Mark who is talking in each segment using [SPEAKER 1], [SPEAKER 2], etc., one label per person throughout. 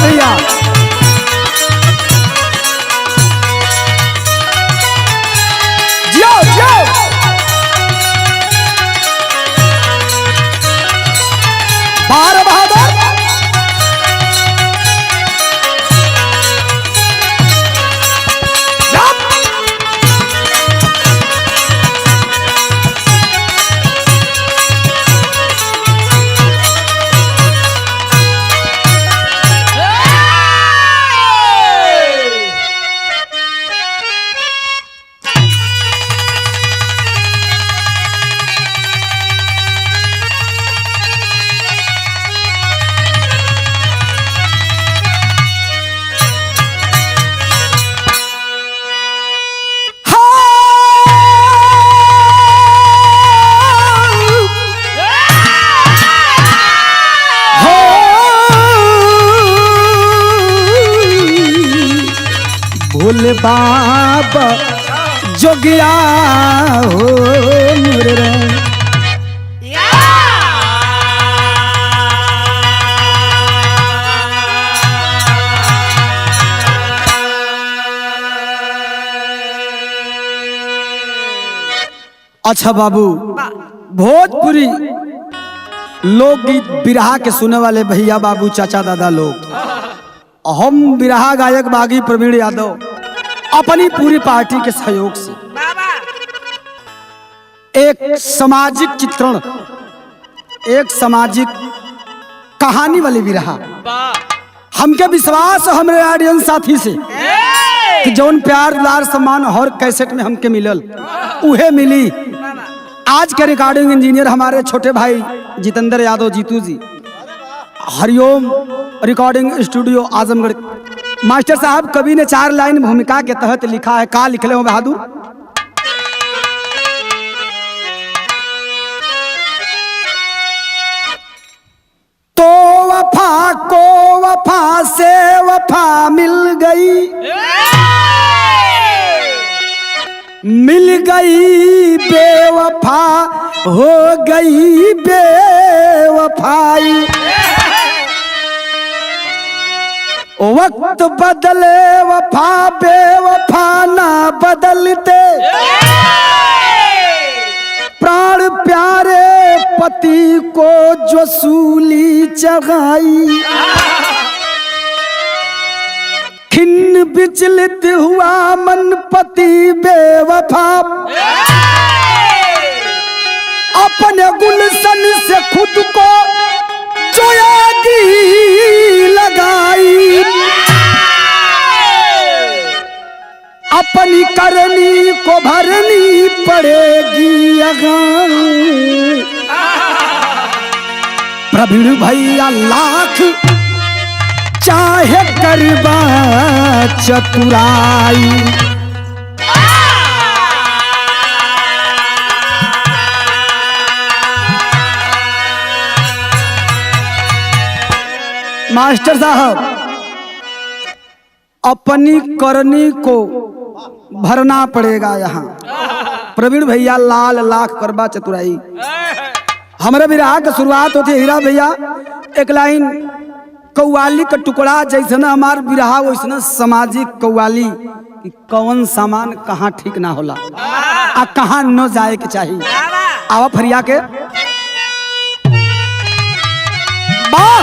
[SPEAKER 1] भैया। जियो जियो बार बहादुर। भोले बाबा जोगिया हो मुरे। अच्छा बाबू, भोजपुरी लोकगीत बिरहा के सुने वाले भैया बाबू चाचा दादा लोग, हम बिरहा गायक बागी प्रवीण यादव अपनी पूरी पार्टी के सहयोग से एक सामाजिक चित्रण, एक सामाजिक कहानी वाली बिरहा, हमके विश्वास हमरे ऑडियंस साथी से कि जौन प्यार दुलार सम्मान हर कैसेट में हमके मिलल उहे मिली। आज के रिकॉर्डिंग इंजीनियर हमारे छोटे भाई जितेंद्र यादव जीतू जी, हरिओम रिकॉर्डिंग स्टूडियो आजमगढ़। मास्टर साहब कवि ने 4 लाइन भूमिका के तहत लिखा है, का लिखले हो बहादुर? तो वफा को वफा से वफा मिल गई, मिल गई बेवफा हो गई बेवफाई। वक्त बदले वफा बेवफा ना बदलते, प्राण प्यारे पति को जो सूली चढ़ाई। खिन्न विचलित हुआ मन पति बेवफा, अपने गुलशन से खुद को जो आगी लगाई। अपनी करनी को भरनी पड़ेगी अगां। प्रवीण भैया लाख चाहे करबा चतुराई। मास्टर साहब, अपनी करनी को भरना पड़ेगा यहाँ। प्रवीण भैया लाल लाख करबा चतुराई। हमारे बिरहा की शुरुआत होती है हीरा भैया एक लाइन, कव्वाली का टुकड़ा जैसा हमार बिरहा वैसा सामाजिक कव्वाली कि कौन सामान कहाँ ठीक ना होला आ कहाँ न जाए के चाहिए। आवा फरिया के वाह।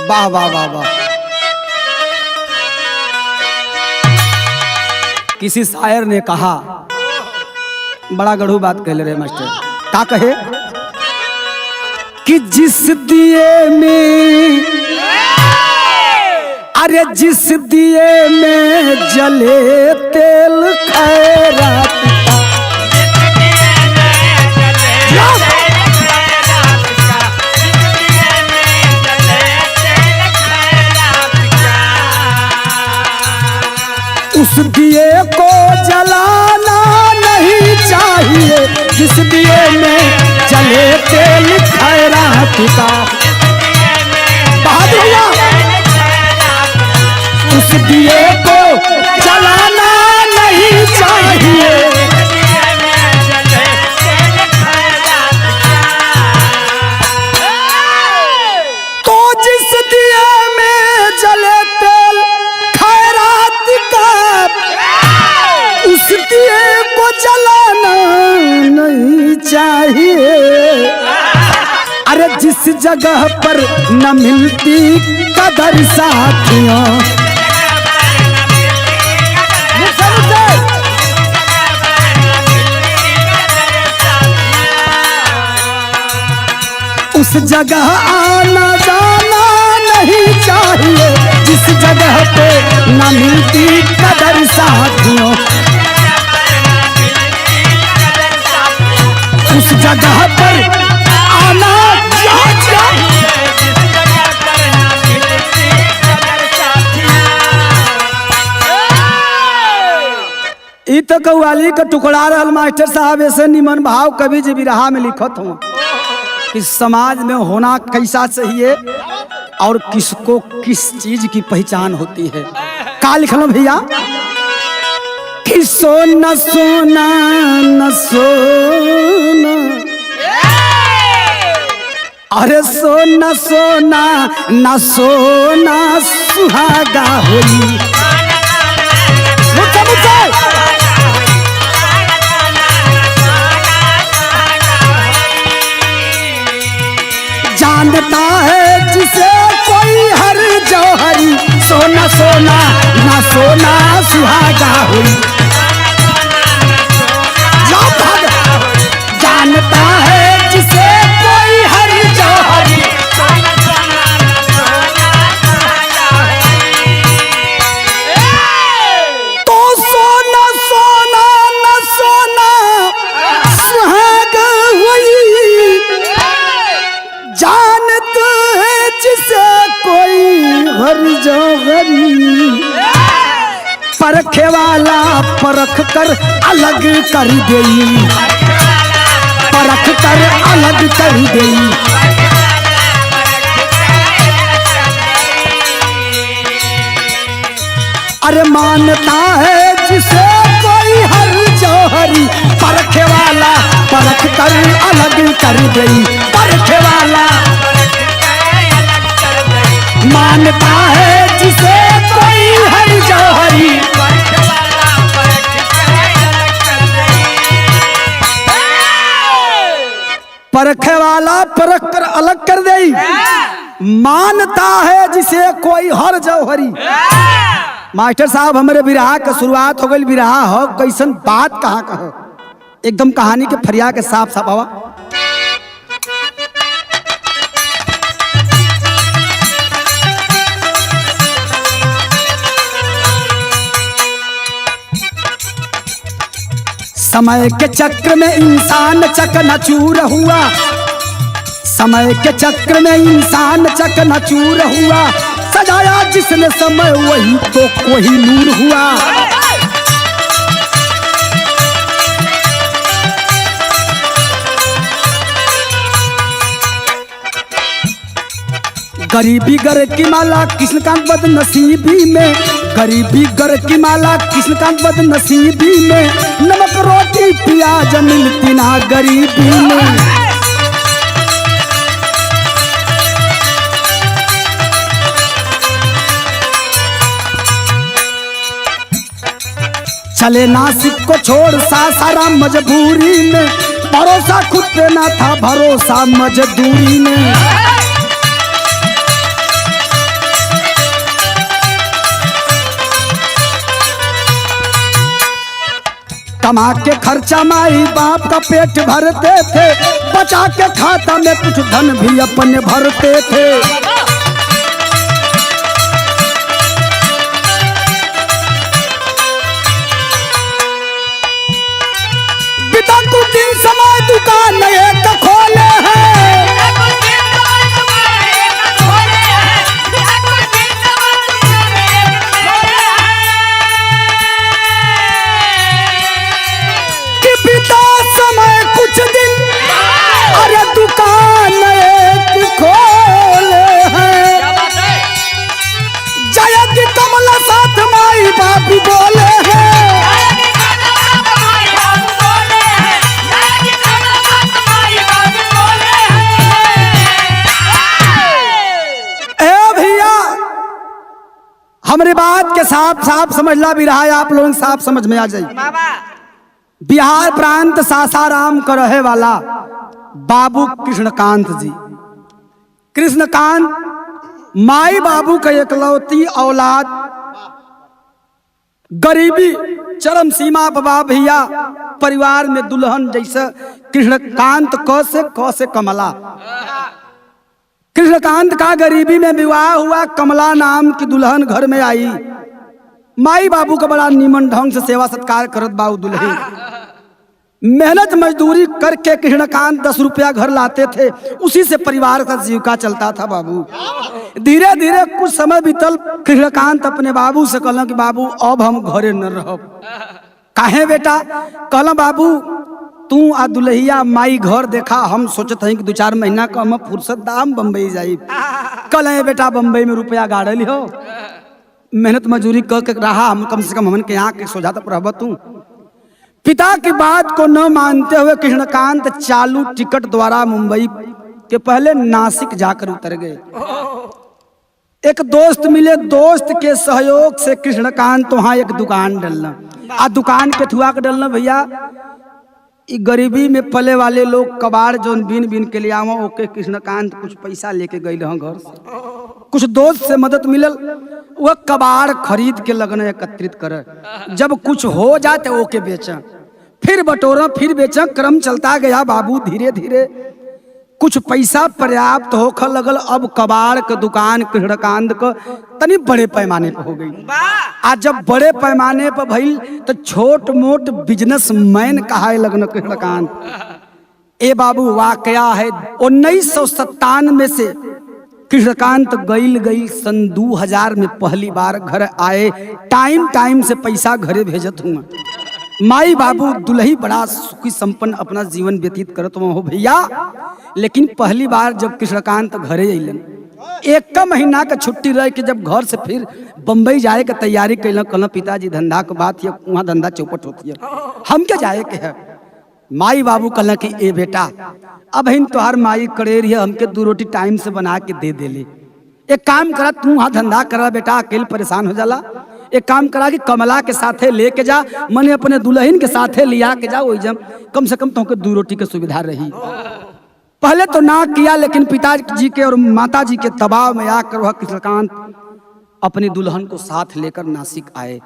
[SPEAKER 1] वाह वाह वाह वाह। किसी शायर ने कहा, बड़ा गढ़ू बात कह ले रहे मास्टर, क्या कहे कि जिस दिए में, अरे जिस दिए में जले तेल खैरात का, उस दिए को जलाना नहीं चाहिए, जिस दिए में जले तेल खैरात का। बहादुर भैया, उस दिए को जलाना नहीं चाहिए। चाहिए। अरे जिस जगह पर न मिलती कदर साथियों, उस जगह आना जाना नहीं चाहिए। जिस जगह पे न मिलती कदर साथियों, उस जगह पर आना चाहिए। ई तो कव्वाली का टुकड़ा रहल मास्टर साहब। ऐसे निमन भाव कवि जी बिरहा में लिखत हूँ कि समाज में होना कैसा चाहिए और किसको किस चीज की पहचान होती है। का लिखल भैया कि सोना सोना न सोना, अरे सोना सोना न सोना सुहागा होई। मुझे मुझे जानता है जिसे कोई हर जौहरी, सोना सोना ना सोना सुहागा हुई। जानता है जिसे कोई हर जौहरी, तो सोना सोना ना सोना सुहागा हुई। जानते हैं जिसे कोई हर जौहरी, परखे वाला परख कर अलग कर देई, परख कर अलग कर देई। अरे मानता है जिसे कोई हर जौहरी, परखे वाला परख कर अलग कर देई, परखे वाला मानता है जिसे कोई हर जौहरी। परखे वाला परख कर अलग कर देई, मानता है जिसे कोई हर जौहरी। मास्टर साहब हमारे बिरहा के शुरुआत हो गई। बिरहा हो कैसन बात कहाँ कहो, एकदम कहानी के फरिया के साफ साफ हवा। समय के चक्र में इंसान चकनाचूर हुआ, समय के चक्र में इंसान चकनाचूर हुआ। सजाया जिसने समय वही तो कोहिनूर हुआ। गरीबी गर की माला कृष्णकांत बदनसीबी में, गरीबी गर की माला कृष्णकांत बदनसीबी में। नमक रोटी प्याज मिलती ना गरीबी में। चले नासिक को छोड़ सासाराम मजबूरी में, भरोसा खुद पे ना था भरोसा मजदूरी में। कमा के खर्चा माई बाप का पेट भरते थे, बचा के खाता में कुछ धन भी अपने भरते थे। पिता कुछ दिन समय दुकान एक खोले हैं, कि पिता समय कुछ दिन अरे दुकान एक खोले हैं। जय की कमला साथ माई बाप बोले हैं। हमारी बात के साफ साफ समझ ला भी रहा है, आप लोगों साफ समझ में आ जाए। बिहार प्रांत सासाराम का रहे वाला बाबू कृष्णकांत जी। कृष्णकांत माई बाबू का एकलौती औलाद, गरीबी चरम सीमा बाबा भैया परिवार में दुल्हन जैसा कृष्णकांत क से कमला। कृष्णकांत का गरीबी में विवाह हुआ, कमला नाम की दुल्हन घर में आई। माई बाबू का बड़ा नीमन ढंग से सेवा सत्कार करत बाबू दुल्हन। मेहनत मजदूरी करके कृष्णकांत 10 रुपया घर लाते थे, उसी से परिवार का जीविका चलता था बाबू। धीरे धीरे कुछ समय बीतल, कृष्णकांत अपने बाबू से कहला कि बाबू अब हम घरे न रहब। काहे बेटा? कहला बाबू तू आ दुल्हिया माई घर देखा, हम सोचत हई कि 2-4 महीना का हम फुर्सत दाम बम्बई जाई। कहला बेटा बम्बई में रुपया गाड़ल हो, मेहनत मजदूरी करके रहा, हम कम से कम हमन के यहाँ के सोझा तक रहब तू। पिता की बात को न मानते हुए कृष्णकांत चालू टिकट द्वारा मुंबई के पहले नासिक जाकर उतर गए। एक दोस्त मिले, दोस्त के सहयोग से कृष्णकांत वहां एक दुकान डालना। आ दुकान के थुआ के डालना भैया, गरीबी में पले वाले लोग कबाड़ जोन बीन बीन के लिए आवा, ओके कृष्णकांत कुछ पैसा लेके गई घर से। कुछ दोस्त से मदद मिलल, वह कबाड़ खरीद के लगन एकत्रित करे। जब कुछ हो जाते ओके बेचा, फिर बटोरा, फिर बेचा। क्रम चलता गया बाबू। धीरे धीरे कुछ पैसा पर्याप्त होकर लगल। अब कबाड़ के दुकान कृष्णकांत को तनी बड़े पैमाने पर हो गई। आज जब बड़े पैमाने पर भइल तो छोट मोट बिजनेसमैन कहाए लगन कृष्णकांत। ए बाबू वाकया है 1997 से कृष्णकांत गईल सन 2000 में पहली बार घर आए। टाइम से पैसा घरे भेजत हूँ। माई बाबू दुल्ही बड़ा सुखी संपन्न अपना जीवन व्यतीत करत हो भैया। लेकिन पहली बार जब कृष्णकांत घरे अइलन, 1 महीना का छुट्टी रह के जब घर से फिर बम्बई जाए के तैयारी कैलन, कहना पिताजी धंधा के बात है, वहाँ धंधा चौपट होती है, हम क्या जाए के है। माई बाबू कहला कि ए बेटा अब हम तोहार माई करे रही, हमके 2 रोटी टाइम से बना के दे देले। एक काम करा, तू वहाँ धंधा करा बेटा, अकेले परेशान हो जाला। एक काम करा कि कमला के साथे लेके जा, मने अपने दुल्हन के साथे लिया के जा, वही जब कम से कम तुमको 2 रोटी की सुविधा रही। पहले तो ना किया, लेकिन पिताजी के और माताजी के दबाव में आकर वह कृष्णकांत अपनी दुल्हन को साथ लेकर नासिक आए।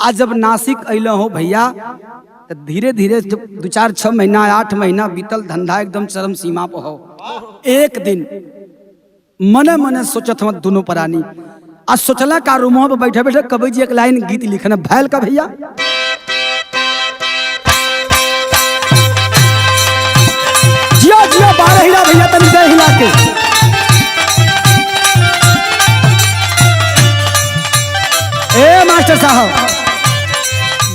[SPEAKER 1] आज जब नासिक अइल हो भैया, तो धीरे धीरे जब 2-4-6 महीना 8 महीना बीतल, धंधा एकदम चरम सीमा पर हो। एक दिन मने मने सोचत हम दोनों प्राणी, आज सोचला का रूमों पर बैठे बैठे कवि जी एक लाइन गीत लिखना भैल का भैया। जिया जिया 12 हिला भैया, तनी दे हिला के। ए मास्टर साहब,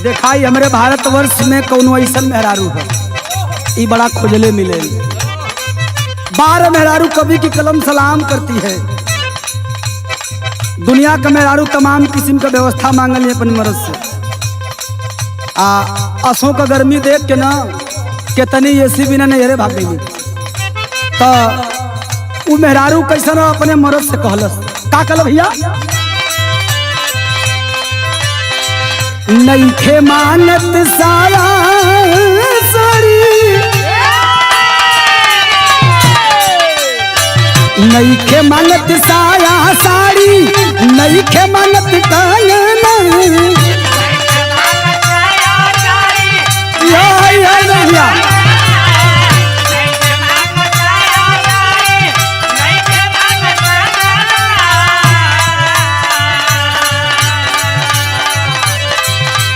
[SPEAKER 1] दिखाई हमारे भारतवर्ष में कौनो ऐसा मेहरारू है, ये बड़ा खोजले मिले। 12 मेहरारू कवि की कलम सलाम करती है। दुनिया का मेहरारू तमाम किस्म का व्यवस्था मांगल है अपन मर्द से। असों का गर्मी देख के ना कितनी एसी बिना नहरे भाग गई। तो वो मेहरारू कैसा ना अपने मर्द से कहलस, का कहल भैया? नइखे मानत साया साड़ी, नइखे मानत साया साड़ी, नइखे मानत कंगना। या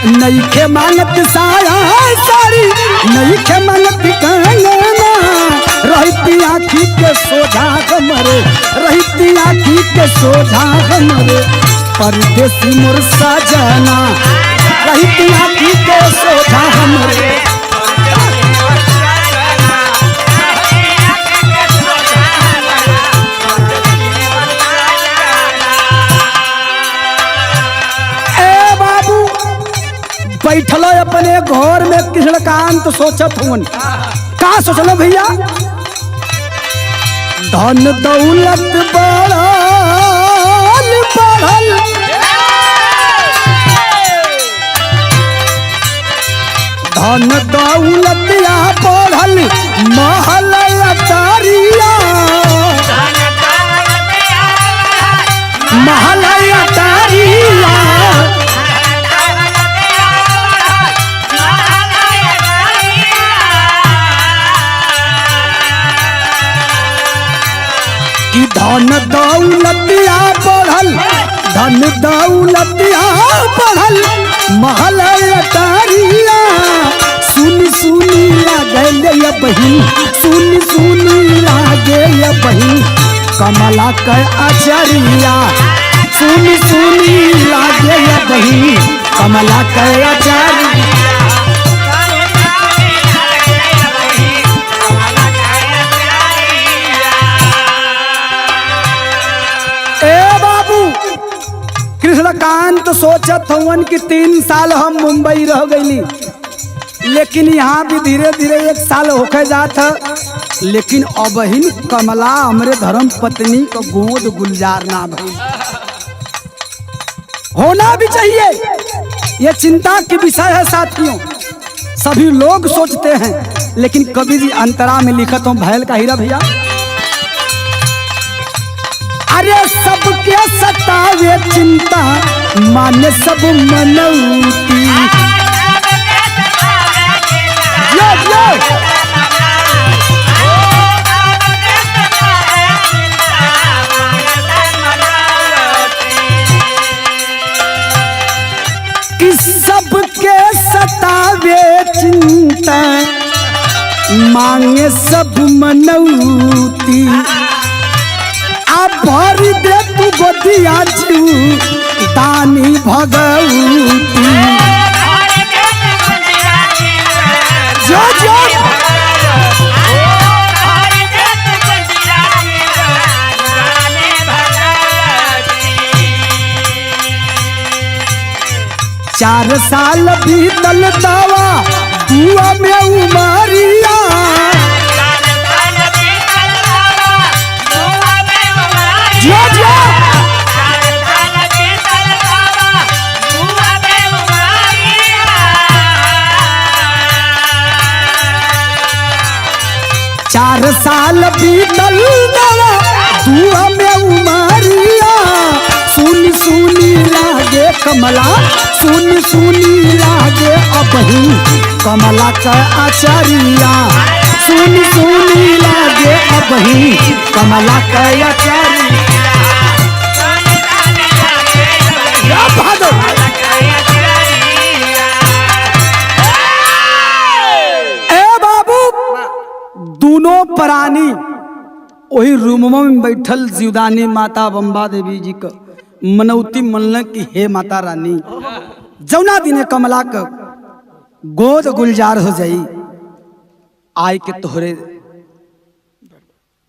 [SPEAKER 1] नइखे मानत साया साड़ी, नइखे मानत कंगना। रहती आँखी के सोझा हमरे, रहती आँखी के सोझा हमरे, परदेसी मोर सजना। रहती आँखी के सोझा हमरे। बैठल अपने घर में कृष्णकांत सोचत हुन, का सोचलो भैया? धन दौलत बढ़ल बढ़ल, धन दौलत या बढ़ल महल कि धन दौलतिया बढ़ल, धन दौलतिया बढ़ल, महल अटारिया। सुनी सुनी लागे ये बहिन, सुनी सुनी लागे ये बहिन, कमला के आचारिया। सुनी सुनी लागे ये बहिन, कमला के आचारिया। कृष्णकांत सोचत हवन कि 3 साल हम मुंबई रह गईली, लेकिन यहाँ भी धीरे धीरे 1 साल होके जात है। लेकिन अबहिन कमला हमरे धर्म पत्नी को गोद गुलजार ना भई, होना भी चाहिए। ये चिंता की विषय है साथियों, सभी लोग सोचते हैं, लेकिन कवि जी अंतरा में लिखत हूँ भैल का हीरा भैया। अरे सबके सतावे चिंता, माने सब मनौती। यो यो 'सतावे चिंता मांगे सब मनौती, आ भर दे तू गोदिया जीव दानी भगवती। जो जो चार साल बीतल दावा दुआ में उमरिया, जो जो 4 साल बीतल दावा दुआ में उमरिया। सुनी सुनी लागे कमला, सुनी सुनी लागे अबही कमला का आचारिया। सुनी सुनी लागे अबही कमला का आचारिया। ए बाबू, दोनों प्राणी वही रूमों में बैठल जीवदानी माता बम्बा देवी जी का मनौती मनल की हे माता रानी, जौना दिने कमला का गोद गुलजार हो जाई, आय के तोहरे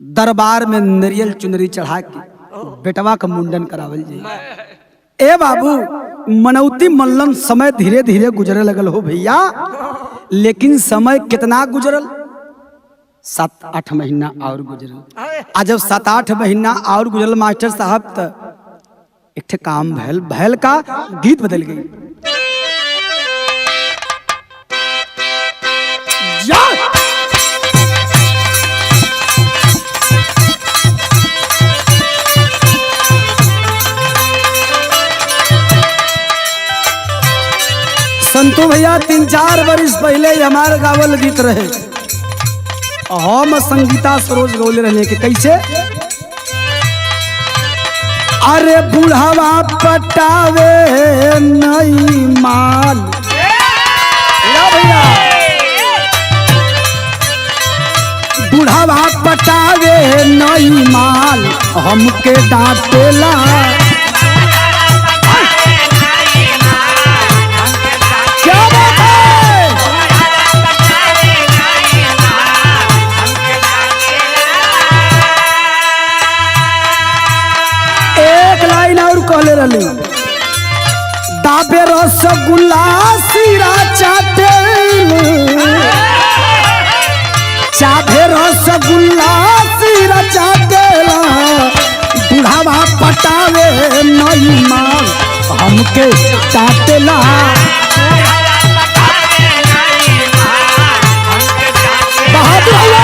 [SPEAKER 1] दरबार में नरियल चुनरी चढ़ा के बेटवा का मुंडन करावल जाई। ए बाबू, मनौती मनलन समय धीरे धीरे गुजरे लगल हो भैया, लेकिन समय कितना गुजरल? 7-8 महीना और गुजरल। आज जब 7-8 महीना और गुजरल मास्टर साहब, तो एक काम भैल, भैल का गीत बदल गई। संतू भैया 3-4 वर्ष पहले हमारे गावल गीत रहे, हम संगीता सरोज गौले रहने के कैसे। अरे बुढ़ावा पटावे नई माल, भैया बुढ़ावा पटावे नई माल, हमके डांटेला। क्या बात है? एक लाइन और कहले रहले, दाबे रसगुल्ला सीरा चाटे, चाबे रसगुल्ला सीरा चाटेला, बुढ़ावा पटावे नई माल, हमके चाटेला। बहादुर हुआ।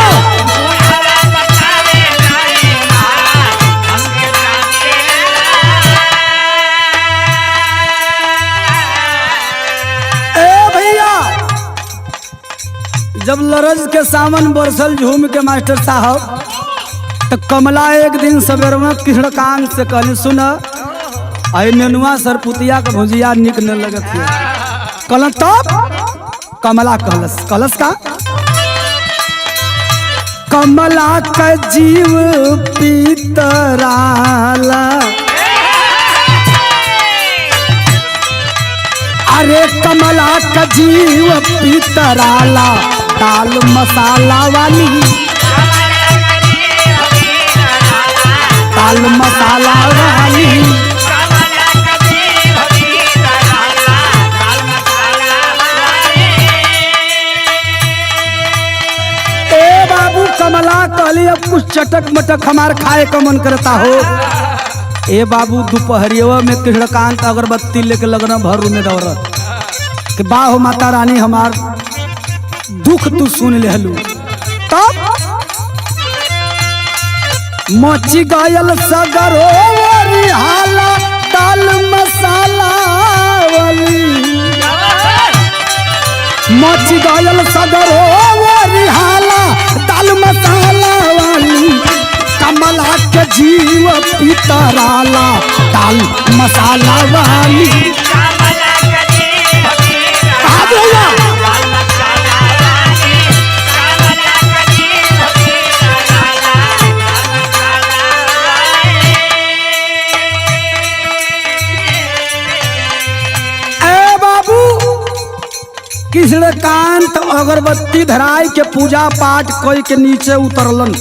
[SPEAKER 1] जब लरज के सामन बरसल झूम के मास्टर साहब तो कमला एक दिन सवेर में कृष्णकांत से कहली, सुन आई नेनुआ सरपुतिया के भुजिया निक न लगत है। कहल तब कमला कहलस का कमला का जीव पीतराला, अरे कमला का जीव पीतराला, दाल मसाला वाली, दाल मसाला वाली। ए बाबू कमला कहली अब कुछ चटक मटक हमार खाए का मन करता हो। ए बाबू दोपहरिया में कृष्णकांत अगरबत्ती लेके लगना भर में दौड़त कि बाहो माता रानी हमार दुख तू सुन ले हलू। तब मची गयल सगरो हाला, दाल मसाला वाली, मची गयल सगरो हाला, दाल मसाला वाली, कमला के जीव पीतराला, दाल मसाला वाली। कृष्णकांत अगरबत्ती धराई के पूजा पाठ कोई के नीचे उतरलन।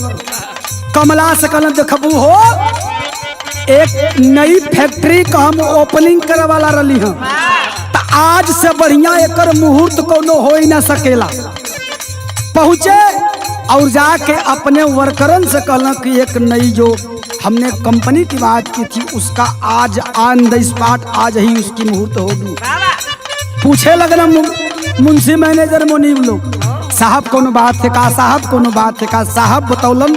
[SPEAKER 1] कमला से कहलन देखबू हो एक नई फैक्ट्री का हम ओपनिंग करे वाला रही हैं, तो आज से बढ़िया एकर मुहूर्त कोनो हो ही ना सकेला। पहुँचे और जाके अपने वर्करन से कहलन कि एक नई जो हमने कंपनी की बात की थी उसका आज ऑन द स्पॉट आज ही उसकी मुहूर्त होगी। पूछे लगना मुंशी मैनेजर मुनीब लोग, साहब कोनो बात है का, साहब कोनो बात है का। साहब बतौलन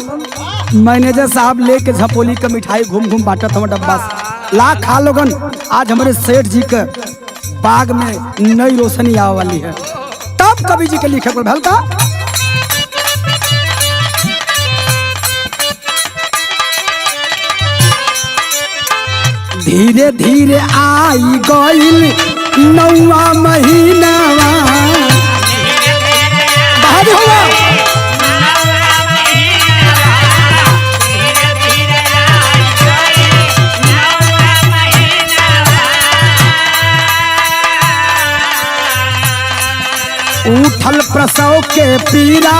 [SPEAKER 1] मैनेजर साहब लेके झपोली का मिठाई घूम घूम बांटत हम डब्बा से, ला खा लोगन, आज हमारे सेठ जी के बाग में नई रोशनी आने वाली है। तब कवि जी के लिखे पर भल का धीरे धीरे आई गईल नौवा महीनावा, बाहर हुआ उठल प्रसव के पीरा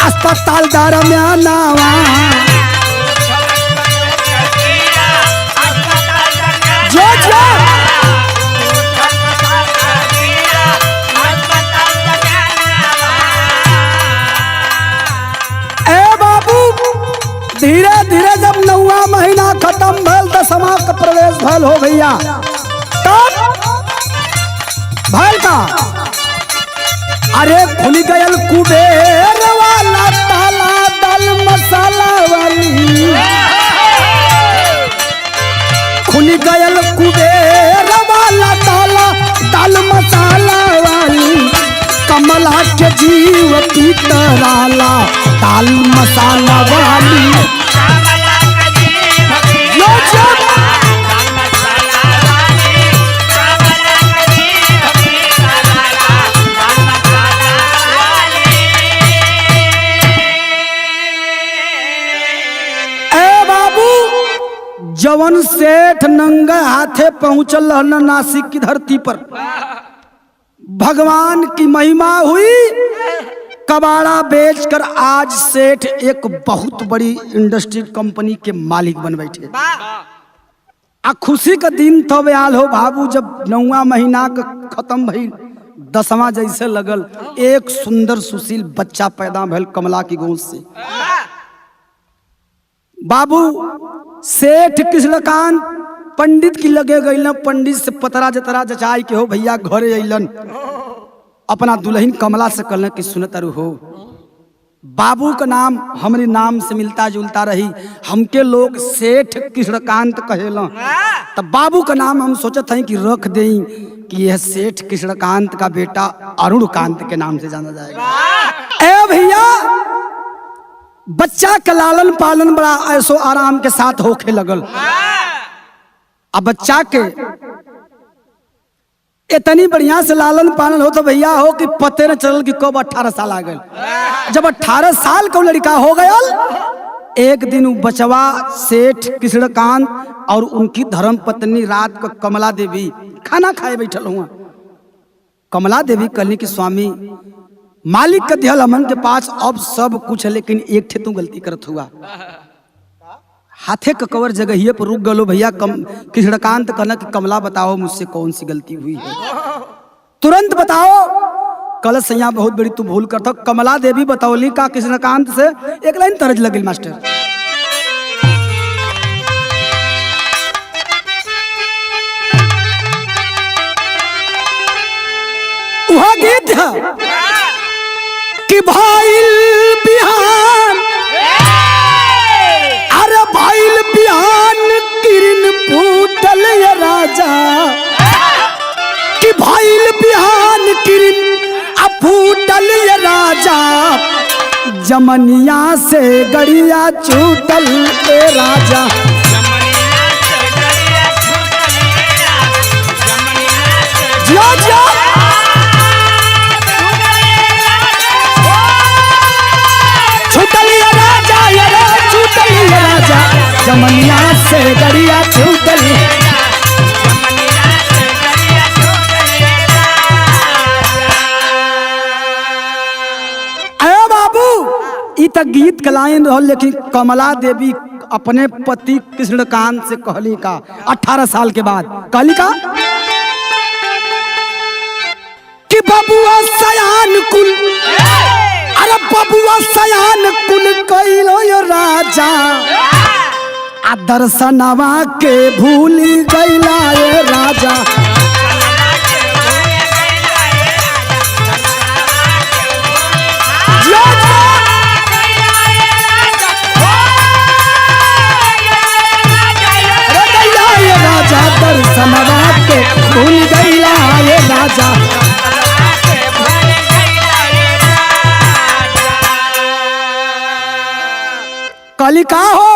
[SPEAKER 1] अस्पताल दरमियानावा, जो जो धीरे धीरे जब नौवा महीना खत्म भल तो समाज का प्रवेश भल हो भैया। तब भल का अरे खुल गयल कुबेर वाला ताला, दाल मसाला वाली, खुल गयल कुबेर वाला ताला, दाल मसाला वाली, कमला के जीव पीतराला, दाल मसाला वाली। जवन सेठ नंगा हाथे पहुंचल रहन नासिक की धरती पर, भगवान की महिमा हुई। कबाड़ा बेचकर आज सेठ एक बहुत बड़ी इंडस्ट्री कंपनी के मालिक बन बैठे। आ खुशी का दिन तब आल हो बाबू जब नौवा महीना का खत्म भइल, 10वां जैसे लगल एक सुंदर सुशील बच्चा पैदा भइल कमला की गोद से। बाबू सेठ कृष्णकांत पंडित की लगे गई, पंडित से पतरा जतरा जचाई के हो भैया घरे अलन, अपना दुल्हन कमला से कहल कि सुनतर हो बाबू का नाम हमारे नाम से मिलता जुलता रही, हमके लोग सेठ कृष्णकांत कहेला, तब बाबू का नाम हम सोचत हैं कि रख दें कि यह सेठ कृष्णकांत का बेटा अरुण कांत के नाम से जाना जाएगा। ए भैया बच्चा का लालन पालन बड़ा ऐसो आराम के साथ होखे लगल। अब बच्चा के इतनी बढ़िया से लालन पालन हो तो भैया हो कि पते न चलल कि कब 18 साल आ गए। जब 18 साल का लड़का हो गया, एक दिन बचवा सेठ कृष्णकांत और उनकी धर्म पत्नी रात को कमला देवी खाना खाए बैठल हुआ। कमला देवी कहली कि स्वामी मालिक का दिहल अमन के पास अब सब कुछ है, लेकिन एक ठे तू गलती करत हुआ। हाथे कवर जगहिए पर रुक गलो भैया। कृष्णकांत कहना कि कमला बताओ मुझसे कौन सी गलती हुई है, तुरंत बताओ। कल सैया बहुत बड़ी तू भूल करता। कमला देवी बताओली का कृष्णकांत से एक लाइन तरज लगिल मास्टर। वह गीत है कि भाईल बिहान, अरे भाईल बिहान किरण फूटल ये राजा, कि भाईल बिहान किरण फूटल ये राजा, जमनिया से गड़िया छूटल ए राजा। जियो जियो छूटल ये राजा, ये छूटल ये राजा, जमनिया से गड़िया छूटल। तक गीत कलाइन रहो, लेकिन कमला देवी अपने पति कृष्णकांत से कहली का 18 साल के बाद कहली का कि बबुआ सयान कुल, अरे बबुआ सयान कुल कइलो यो राजा, आ दर्शनवा के भूली गइला ये राजा। दर्शनवा के भूल गइला ये राजा। कहली का हो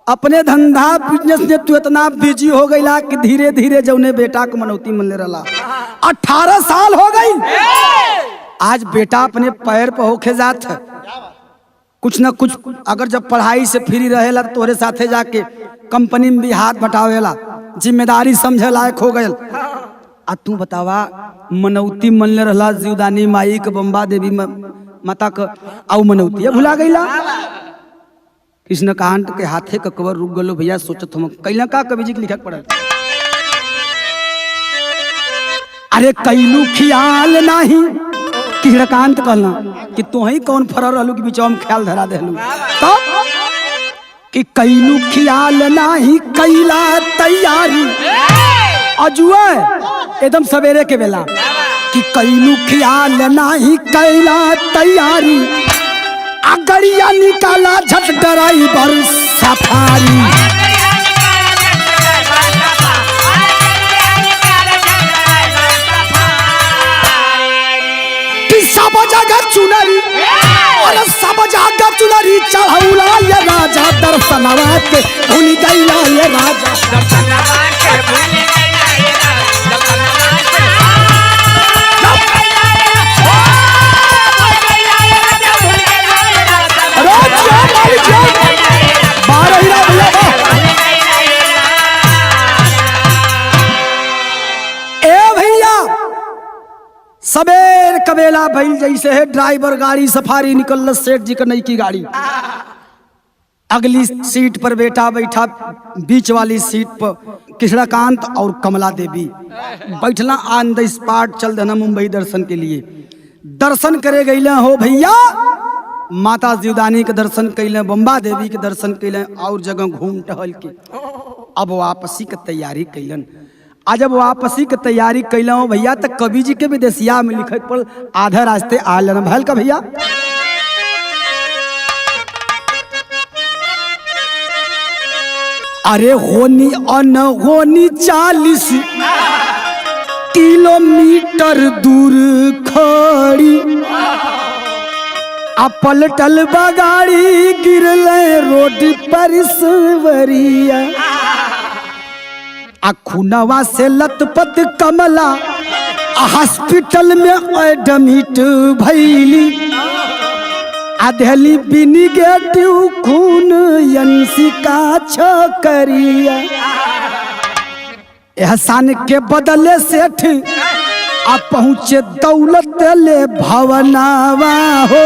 [SPEAKER 1] अपने धंधा बिजनेस में तू इतना बिजी हो गईला कि धीरे धीरे जौने बेटा को मनौती मिलने रहा। 18 साल हो गई, आज बेटा अपने पैर पर होके जात है। कुछ न कुछ अगर जब पढ़ाई से फ्री रहेला तोरे साथे जाके कंपनी में भी हाथ बटावेला, जिम्मेदारी समझे लायक हो गए। आ तू बतावा मनौती मनले रहला जीवदानी माई के बम्बा देवी माता का आउ मनौती भुला गईला। कृष्णकांत के हाथे का कवर रुक गलो भैया। सोचत हम कैला का कवि जी के लिखक पड़ल, अरे कैलू खियाल नहीं। कृष्णकांत कहला कि तू ही कौन फरर रहलू कि बिचवा में ख्याल धरा देलू, तो कि कैलू खियाल नाही कैला तैयारी। अजुए एकदम सवेरे के बेला कि कैलू खियाल नाही कैला तैयारी, अगड़िया निकाला झट ड्राइवर सफारी। सब जगह चुनरी और सब जगह चुनरी चढ़ौला ये राजा, दर्शनवा के भूल गइला ये राजा। दर्शनवा के भूल गइला ये राजा, दर्शनवा के भूल गइला ये राजा, भूल गइला ये राजा। अरे जो मालिक जो 12 हीरा भैया ए भैया सबेर कबेला भइल जैसे है ड्राइवर गाड़ी सफारी निकल सेठ जी का नई की गाड़ी। अगली सीट पर बेटा बैठा, बीच वाली सीट पर कृष्णकांत और कमला देवी बैठना। ऑन द स्पॉट चल देना मुंबई दर्शन के लिए। दर्शन करे गईले हो भैया, माता जीवदानी के दर्शन कैले, बम्बा देवी के दर्शन कैले और जगह घूम टहल के अब वापसी के तैयारी कैलन। आज जब वापसी के तैयारी कैल हो भैया तो कवि जी के विदेशिया में लिखे पर आधा रास्ते आ लेना भैल का भैया। अरे होनी अनहोनी 40 किलोमीटर दूर खड़ी, आ पलटल बगाड़ी गिरल रोड पर सवरिया आ खूनवा से लथपथ कमला हॉस्पिटल में एडमिट भैली आधेली बिनिगेटिव खून यंसिका छोकरिया एहसान के बदले सेठ आ पहुँचे दौलत ले भवनावा हो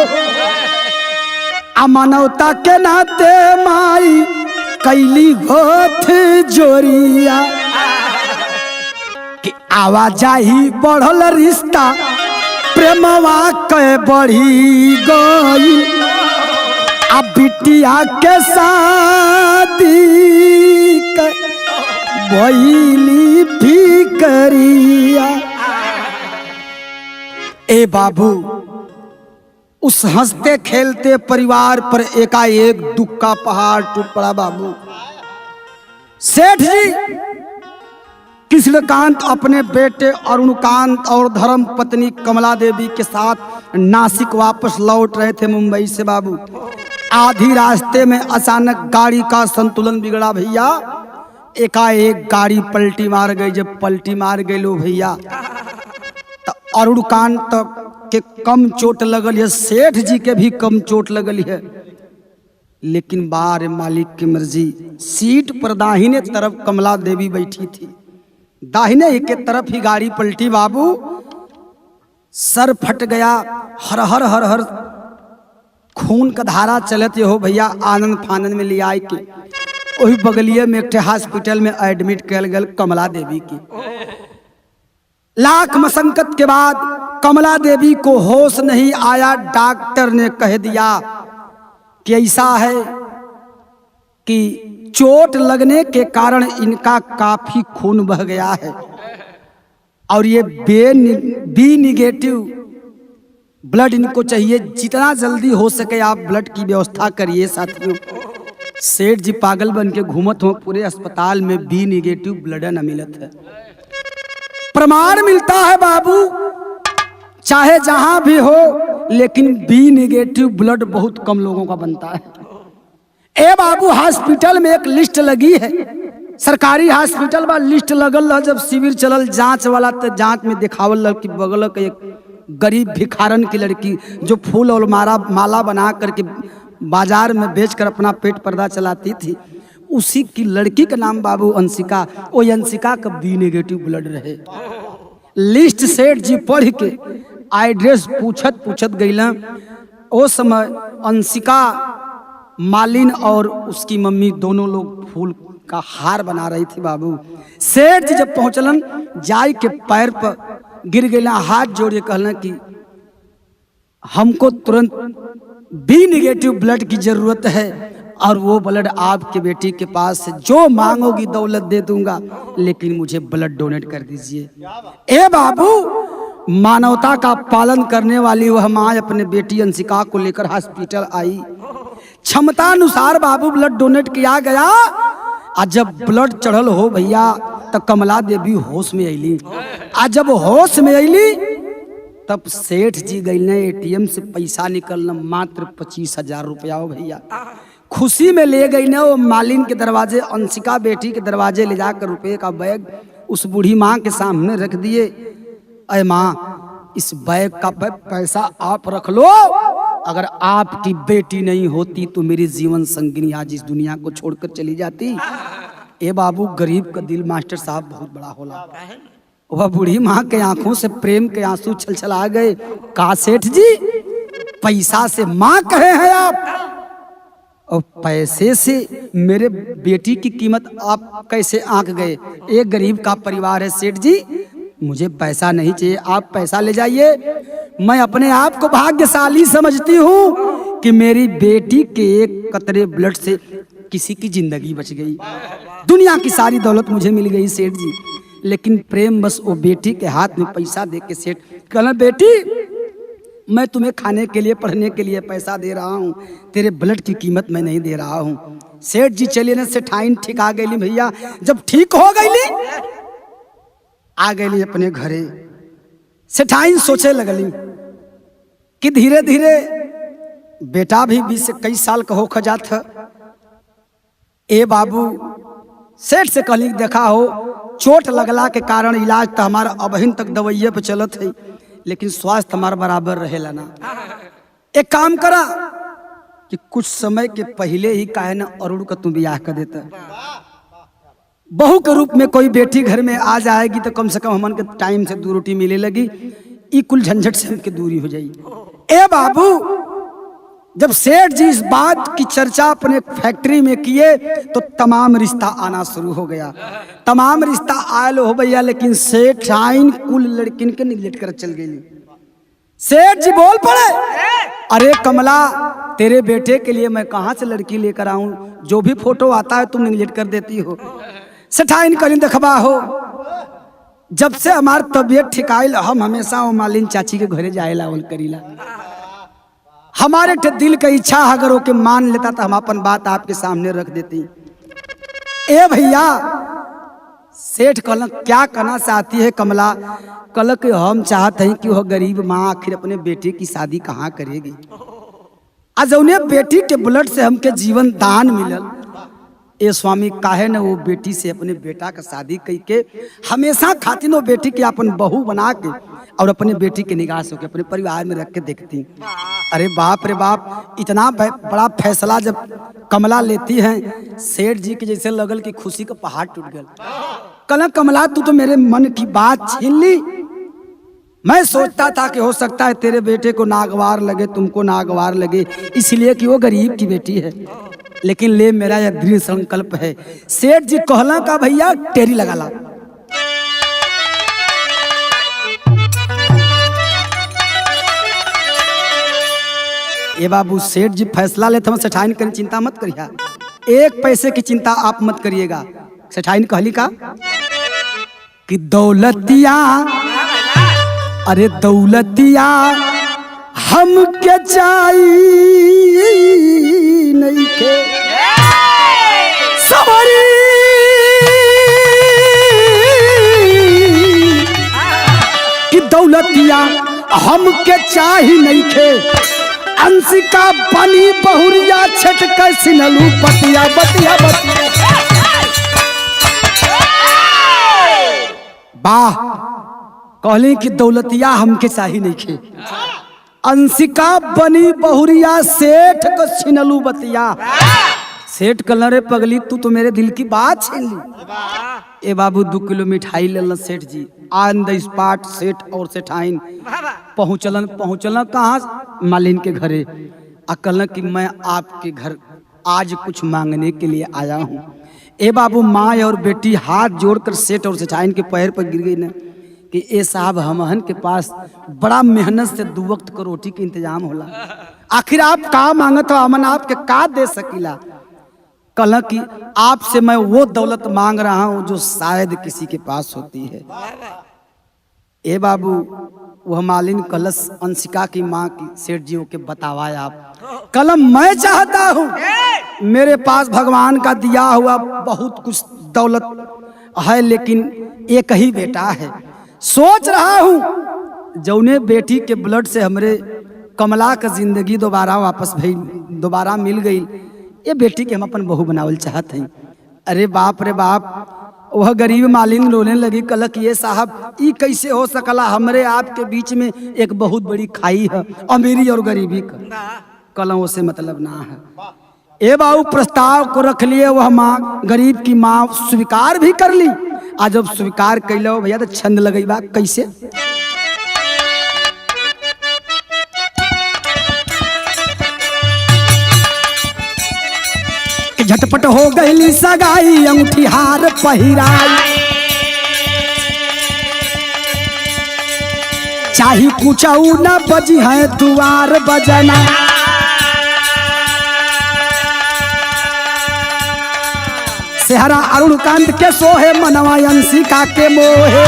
[SPEAKER 1] आ मानवता के नाते माई कैली होत जोरिया कि आवाजाही बढ़ल रिश्ता प्रेमवा के बढ़ी गई आ बिटिया के शादी भइली फिकरिया। ए बाबू, उस हंसते खेलते परिवार पर एकाएक दुख का पहाड़ टूट पड़ा। बाबू सेठ जी कृष्णकांत अपने बेटे अरुणकांत और धर्म पत्नी कमला देवी के साथ नासिक वापस लौट रहे थे मुंबई से। बाबू आधी रास्ते में अचानक गाड़ी का संतुलन बिगड़ा भैया। एकाएक गाड़ी पलटी मार गई। जब पलटी मार गई लो भैया तो अरुणकांत के कम चोट लगल है, सेठ जी के भी कम चोट लगल है। लेकिन बार मालिक की मर्जी, सीट पर दाहिने तरफ कमला देवी बैठी थी, दाहिने ही के तरफ ही गाड़ी पलटी। बाबू सर फट गया, हर हर हर हर खून का धारा चलते हो भैया। आनंद फानंद में ले आए के वही बगलिए में एक हॉस्पिटल में एडमिट कल गल कमला देवी की। लाख मशक्कत के बाद कमला देवी को होश नहीं आया। डॉक्टर ने कह दिया कि ऐसा है कि चोट लगने के कारण इनका काफी खून बह गया है और ये बी निगेटिव ब्लड इनको चाहिए। जितना जल्दी हो सके आप ब्लड की व्यवस्था करिए। साथियों सेठ जी पागल बन के घूमत हो पूरे अस्पताल में, बी निगेटिव ब्लड न मिलत है। प्रमाण मिलता है बाबू चाहे जहां भी हो, लेकिन बी निगेटिव ब्लड बहुत कम लोगों का बनता है। ए बाबू हॉस्पिटल में एक लिस्ट लगी है, सरकारी हॉस्पिटल में लिस्ट लगल है। जब शिविर चलल जांच वाला तो जांच में दिखावल कि बगल के एक गरीब भिखारन की लड़की जो फूल और माला बना करके बाजार में बेचकर अपना पेट पर्दा चलाती थी, उसी की लड़की का नाम बाबू अंशिका। वो अंशिका का बी नेगेटिव ब्लड रहे। लिस्ट सेठ जी पढ़ के एड्रेस पूछत गईला। वो समय अंशिका मालिन और उसकी मम्मी दोनों लोग फूल का हार बना रही थी। बाबू सेठ जी जब पहुंचलन जाय के पैर पर गिर गईला, हाथ जोड़ के कहलन कि हमको तुरंत बी निगेटिव ब्लड की जरूरत है और वो ब्लड आपके बेटी के पास है। जो मांगोगी दौलत दे दूंगा, लेकिन मुझे ब्लड डोनेट कर दीजिए। ए बाबू मानवता का पालन करने वाली वह माँ अपने बेटी अंशिका को लेकर हॉस्पिटल आई। क्षमता अनुसार बाबू ब्लड डोनेट किया गया और जब ब्लड चढ़ल हो भैया तब कमला देवी होश में अली। आज जब होश में अली तब सेठ जी गई ने एटीएम से पैसा निकलना मात्र 25,000 रुपया हो भैया। खुशी में ले गई ने वो मालिन के दरवाजे, अंशिका बेटी के दरवाजे ले जाकर रुपए का बैग उस बूढ़ी माँ के सामने रख दिए। अरे माँ इस बैग का पैसा आप रख लो, अगर आपकी बेटी नहीं होती तो मेरी जीवन संगिनी आज इस दुनिया को छोड़कर चली जाती। ए बाबू गरीब का दिल मास्टर साहब बहुत बड़ा होला। वह बूढ़ी माँ के आंखों से प्रेम के आंसू छलछला गए। का सेठ जी पैसा से माँ कहे हैं आप और पैसे से मेरे बेटी की कीमत आप कैसे आंक गए? एक गरीब का परिवार है सेठ जी, मुझे पैसा नहीं चाहिए, आप पैसा ले जाइए। मैं अपने आप को भाग्यशाली समझती हूँ कि मेरी बेटी के एक कतरे ब्लड से किसी की जिंदगी बच गई। दुनिया की सारी दौलत मुझे मिल गई सेठ जी, लेकिन प्रेम बस वो बेटी के हाथ में पैसा दे के सेठ कहना, बेटी मैं तुम्हें खाने के लिए पढ़ने के लिए पैसा दे रहा हूँ, तेरे ब्लड की कीमत मैं नहीं दे रहा हूँ। सेठ जी चलिए ना, सेठाइन ठीक आ गई भैया। जब ठीक हो गई आ गई अपने घरे, सेठाइन सोचे लगली कि धीरे धीरे बेटा भी 20 से कई साल का हो खजात था। ए बाबू सेठ से कहली देखा हो चोट लगला के कारण इलाज तो हमारा अबहिन तक दवाइये पे चलत है, लेकिन स्वास्थ्य हमारा बराबर रहेला ना। एक काम करा कि कुछ समय के पहले ही काहे ना अरुण का तू ब्याह कर देता। बहू के रूप में कोई बेटी घर में आ जाएगी तो कम से कम हमन के टाइम से 2 रोटी मिले लगी, ई कुल झंझट से हमके दूरी हो जाएगी। ए बाबू जब सेठ जी इस बात की चर्चा अपने फैक्ट्री में किए तो तमाम रिश्ता आना शुरू हो गया। तमाम रिश्ता आयल हो भैया, लेकिन सेठ आइन कुल लड़किन के निगलेक्ट कर चल गई। सेठ जी बोल पड़े, अरे कमला तेरे बेटे के लिए मैं कहाँ से लड़की लेकर आऊं, जो भी फोटो आता है तुम निगलेक्ट कर देती हो। सेठाइन कलिन देखबा हो, जब से हमार तबियत ठिकाइल हम हमेशा वो मालिन चाची के घरे जाएला बोल करीला। हमारे दिल का इच्छा अगर वो के मान लेता तो हम अपन बात आपके सामने रख देती। ए भैया सेठ कहला क्या कहना चाहती है कमला? कल कि हम चाहते हैं कि वह गरीब माँ आखिर अपने बेटे की शादी कहाँ करेगी। आज उन्हें बेटी के ब्लड से हमके जीवन दान मिलल, ए स्वामी काहे न वो बेटी से अपने बेटा का शादी करके हमेशा खातिर वो बेटी के अपन बहू बना के और अपने बेटी के निगाह से अपने परिवार में रख के देखती। अरे बाप रे बाप, इतना बड़ा फैसला जब कमला लेती हैं, सेठ जी के जैसे लगल कि खुशी का पहाड़ टूट गया। कल कमला तू तो मेरे मन की बात छीन ली। मैं सोचता था कि हो सकता है तेरे बेटे को नागवार लगे, तुमको नागवार लगे, इसलिए कि वो गरीब की बेटी है, लेकिन ले मेरा यह दृढ़ संकल्प है। सेठ जी कहला का भैया टेरी लगा ला। ये बाबू सेठ जी फैसला लेते हम सेठाइन करी चिंता मत करिए, एक पैसे की चिंता आप मत करिएगा। सेठाइन कहली का कि दौलतिया, अरे दौलतिया हम के चाहिए नहीं के सवारी, कि दौलतिया हम के चाहिए नहीं के, अंशिका बनी बहुरिया छटक सिनलू बतिया बतिया बतिया। वाह, कहली कि दौलतिया हमके चाहिए नहीं खे, अंशिका बनी बहुरिया सेठ को छिनलू बतिया। सेठ कहला रे पगली तू तो मेरे दिल की बात छीन ली। ए बाबू 2 किलो मिठाई ले सेठ जी ऑन द स्पॉट। सेठ और सेठाइन पहुँचलन कहाँ? मालिन के घरे। कहला कि मैं आपके घर आज कुछ मांगने के लिए आया हूँ। ए बाबू माँ और बेटी हाथ जोड़कर सेठ और सेठाइन के पैर पर गिर गई न कि ए साहब हमहन के पास बड़ा मेहनत से 2 वक्त का रोटी के इंतजाम होला, आखिर आप का मांगत हो, हमन आपके का दे सकीला। कहला कि आपसे मैं वो दौलत मांग रहा हूं जो शायद किसी के पास होती है। ए बाबू वह मालिन कलश अंशिका की माँ की सेठ जी के बतावा आप। कलम मैं चाहता हूँ, मेरे पास भगवान का दिया हुआ बहुत कुछ दौलत है, लेकिन एक ही बेटा है। सोच रहा हूँ जौने बेटी के ब्लड से हमरे कमला का जिंदगी दोबारा मिल गई, ये बेटी के हम अपन बहू बनावल चाहते हैं। अरे बाप रे बाप, वह गरीब मालिन रोने लगी। कलक ये साहब ये कैसे हो सकला, हमरे आपके बीच में एक बहुत बड़ी खाई है, अमीरी और गरीबी का। कलम से मतलब ना है। ए बाबू प्रस्ताव को रख लिए, वह माँ गरीब की माँ स्वीकार भी कर ली। आज जब स्वीकार कैलो भैया तो छंद लगई बा कैसे? झटपट हो गई सगाई, अंगूठी हार पहिराई, चाही कुछ न बजी है दुआर बजना। सेहरा अरुण कांत के सोहे, मनवा अंशिका के मोहे,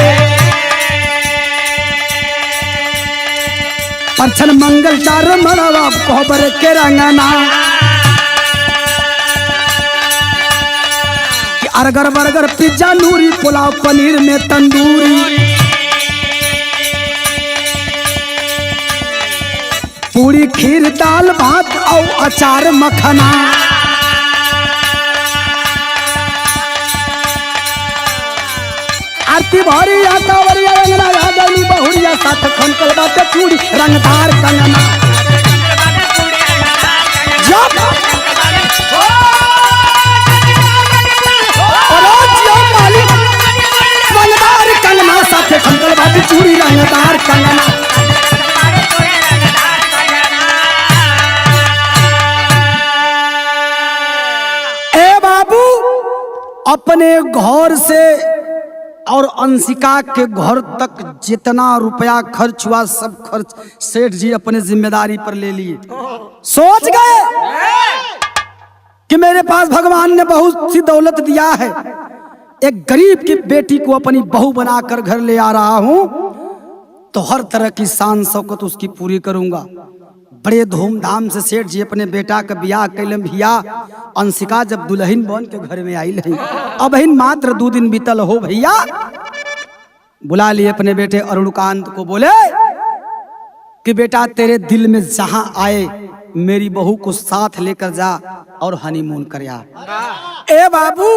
[SPEAKER 1] परछन मंगल चार मनवा कोहबर के रंगना। अर्गर बर्गर पिज्जा नूरी, पुलाव पनीर में तंदूरी, पूरी खीर दाल भात और अचार मखना। आरती भरिया कावरिया रंगना रागनी बहुरिया साथ खनकल बाटे चूड़ी रंगदार कंगना। जब रंगदार कंगना साथ खनकल बाटे चूड़ी रंगदार कंगना। ए बाबू अपने घर से और अंशिका के घर तक जितना रुपया खर्च हुआ सब खर्च सेठ जी अपने जिम्मेदारी पर ले लिए। सोच गए कि मेरे पास भगवान ने बहुत सी दौलत दिया है, एक गरीब की बेटी को अपनी बहू बनाकर घर ले आ रहा हूं तो हर तरह की शान शौकत उसकी पूरी करूंगा। बड़े धूमधाम से सेठ जी अपने बेटा का ब्याह कैलन भैया। अंशिका जब दुल्हन बन के घर में आई नहीं, अब मात्र 2 दिन बीतल हो भैया। बुला लिए अपने बेटे अरुणकांत को, बोले कि बेटा तेरे दिल में जहां आए मेरी बहू को साथ लेकर जा और हनीमून कर यार। ए बाबू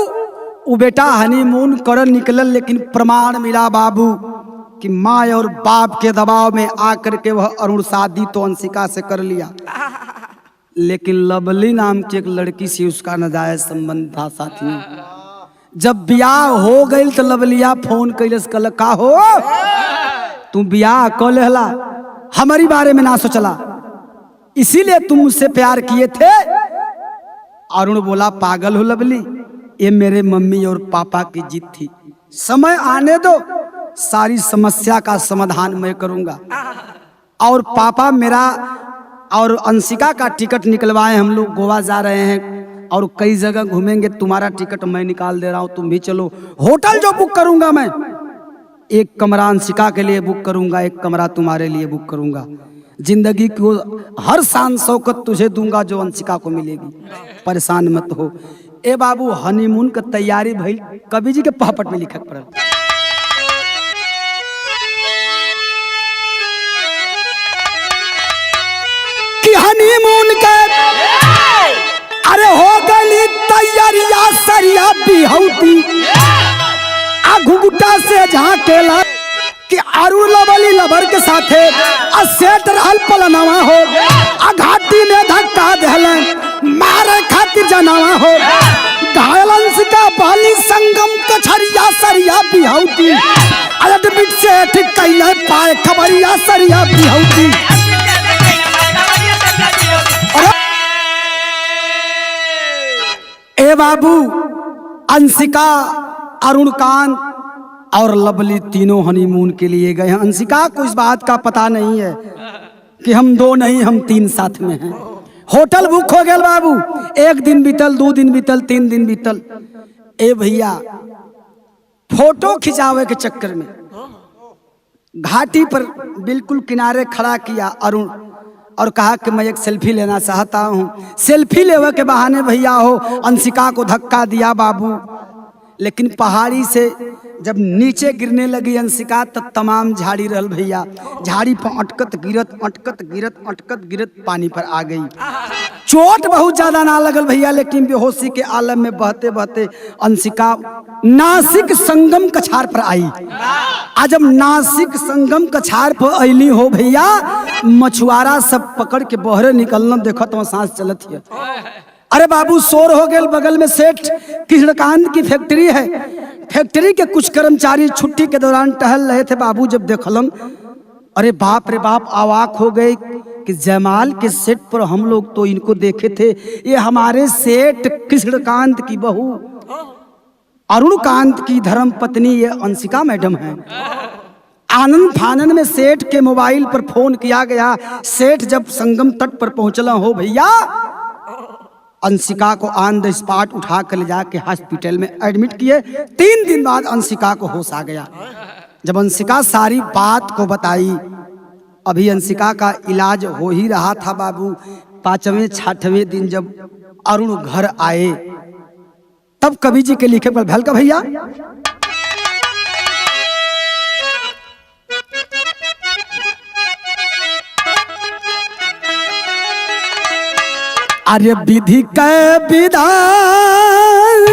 [SPEAKER 1] वो बेटा हनीमून कर निकलल, लेकिन प्रमाण मिला बाबू कि माँ और बाप के दबाव में आकर के वह अरुण शादी तो अंशिका से कर लिया, लेकिन लवली नाम की एक लड़की से उसका नाजायज संबंध था साथियों। जब ब्याह हो गई तो लवलिया फोन कैलस, कल का हो तू ब्याह को लेला, हमारी बारे में ना सोचला, इसीलिए तुम मुझसे प्यार किए थे। अरुण बोला पागल हो लवली, ये मेरे मम्मी और पापा की जिद थी, समय आने दो, सारी समस्या का समाधान मैं करूंगा। और पापा मेरा और अंशिका का टिकट निकलवाए, हम लोग गोवा जा रहे हैं और कई जगह घूमेंगे, तुम्हारा टिकट मैं निकाल दे रहा हूं, तुम भी चलो। होटल जो बुक करूंगा मैं, एक कमरा अंशिका के लिए बुक करूंगा, एक कमरा तुम्हारे लिए बुक करूंगा। जिंदगी को हर शान शौकत तुझे दूंगा जो अंशिका को मिलेगी, परेशान मत हो। ए बाबू हनीमून का तैयारी भइल, कवि जी के पहपट में लिखक पड़ल। हनीमून के अरे हो गई तैयारिया सरिया बिहौती आ घुघुटा से झाकेला कि अरुण लवली लवर के साथे आ सेठ रहल पलनवा हो आ घाटी में धक्का देलन मारे खातिर जनावा हो। घायल अंशिका बाली संगम कछरिया सरिया बिहौती अलट बिट से ठीक कैले पाए खबरिया सरिया बिहौती। ए बाबू अंशिका अरुणकांत और लवली तीनों हनीमून के लिए गए हैं। अंशिका को इस बात का पता नहीं है कि हम 2 नहीं हम 3 साथ में हैं। होटल बुक हो गया बाबू, 1 दिन बीतल, 2 दिन बीतल, 3 दिन बीतल। ए भैया फोटो खिंचावे के चक्कर में घाटी पर बिल्कुल किनारे खड़ा किया अरुण और कहा कि मैं एक सेल्फी लेना चाहता हूँ। सेल्फी लेवे के बहाने भैया हो अंशिका को धक्का दिया बाबू, लेकिन पहाड़ी से जब नीचे गिरने लगी अंशिका तब तमाम झाड़ी रहल भैया, झाड़ी पर अटकत गिरत पानी पर आ गई। चोट बहुत ज्यादा ना लगल भैया, लेकिन बेहोशी के आलम में बहते बहते अंशिका नासिक संगम कछार पर आई। आज जब नासिक संगम कछार पर अली हो भैया, मछुआरा सब पकड़ के बहरे निकलना देखो तो सांस चलत है। अरे बाबू शोर हो गए, बगल में सेठ कृष्णकांत की फैक्ट्री है। फैक्ट्री के कुछ कर्मचारी छुट्टी के दौरान टहल रहे थे बाबू, जब देखलन अरे बाप रे बाप, अवाक हो गए कि जयमाल के सेट पर हम लोग तो इनको देखे थे, ये हमारे सेठ कृष्णकांत की बहू अरुणकांत की धर्म पत्नी ये अंशिका मैडम है। आनंद फानंद में सेठ के मोबाइल पर फोन किया गया। सेठ जब संगम तट पर पहुंचला हो भैया, अंशिका को ऑन द स्पॉट उठा कर ले जाके हॉस्पिटल में एडमिट किए। 3 दिन बाद अंशिका को होश आ गया। जब अंशिका सारी बात को बताई, अभी अंशिका का इलाज हो ही रहा था बाबू। 5वें 6वें दिन जब अरुण घर आए, तब कवि जी के लिखे पर भलका भैया अरे विधि के विधान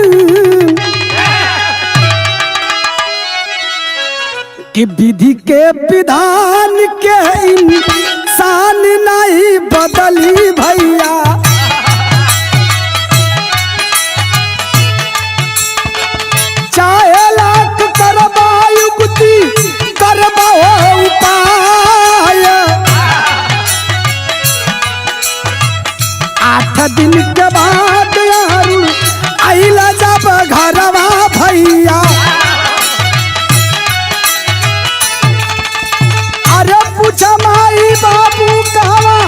[SPEAKER 1] कि विधि के विधान के इंसान नहीं बदली भैया। चाहे लाख करबा युक्ति करबा उपाय, 8 दिन के बाद यारू आइला जब घरवा भैया। अरे पूछा माई बाबू कहवा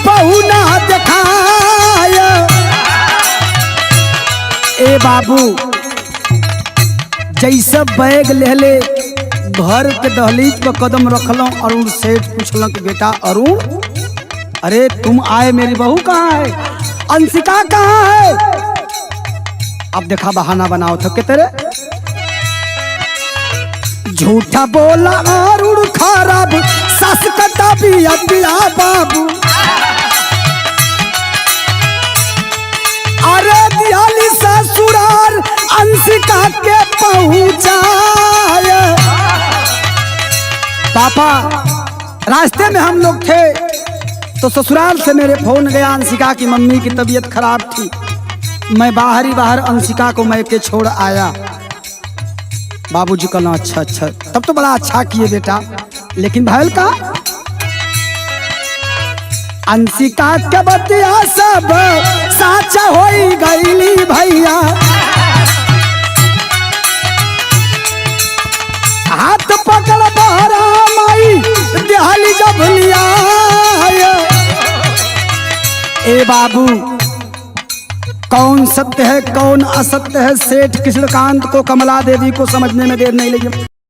[SPEAKER 1] बहू ना दिखाय। ए बाबू जैसे बैग ले घर के दहलीज पर कदम रखलो, अरुण सेठ पूछलक बेटा अरुण अरे तुम आए, मेरी बहू कहाँ है, अंशिका कहाँ है। अब देखा बहाना बनाओ थके तेरे, झूठा बोला अरुण खराब सास कटा बिया बाबू। अरे दियाली ससुराल अंशिका के पहुंचाए। पापा रास्ते में हम लोग थे तो ससुराल से मेरे फोन गया, अंशिका की मम्मी की तबीयत खराब थी, मैं बाहर अंशिका को मैके छोड़ आया। बाबूजी कहना अच्छा अच्छा, तब तो बड़ा अच्छा किए बेटा, लेकिन भैल का अंशिका के बतिया सब साचा होई गईली भैया। हाथ पकड़ बहरा माई दिहाली जब लिया। ए बाबू कौन सत्य है कौन असत्य है, सेठ कृष्णकांत को कमला देवी को समझने में देर नहीं लगी।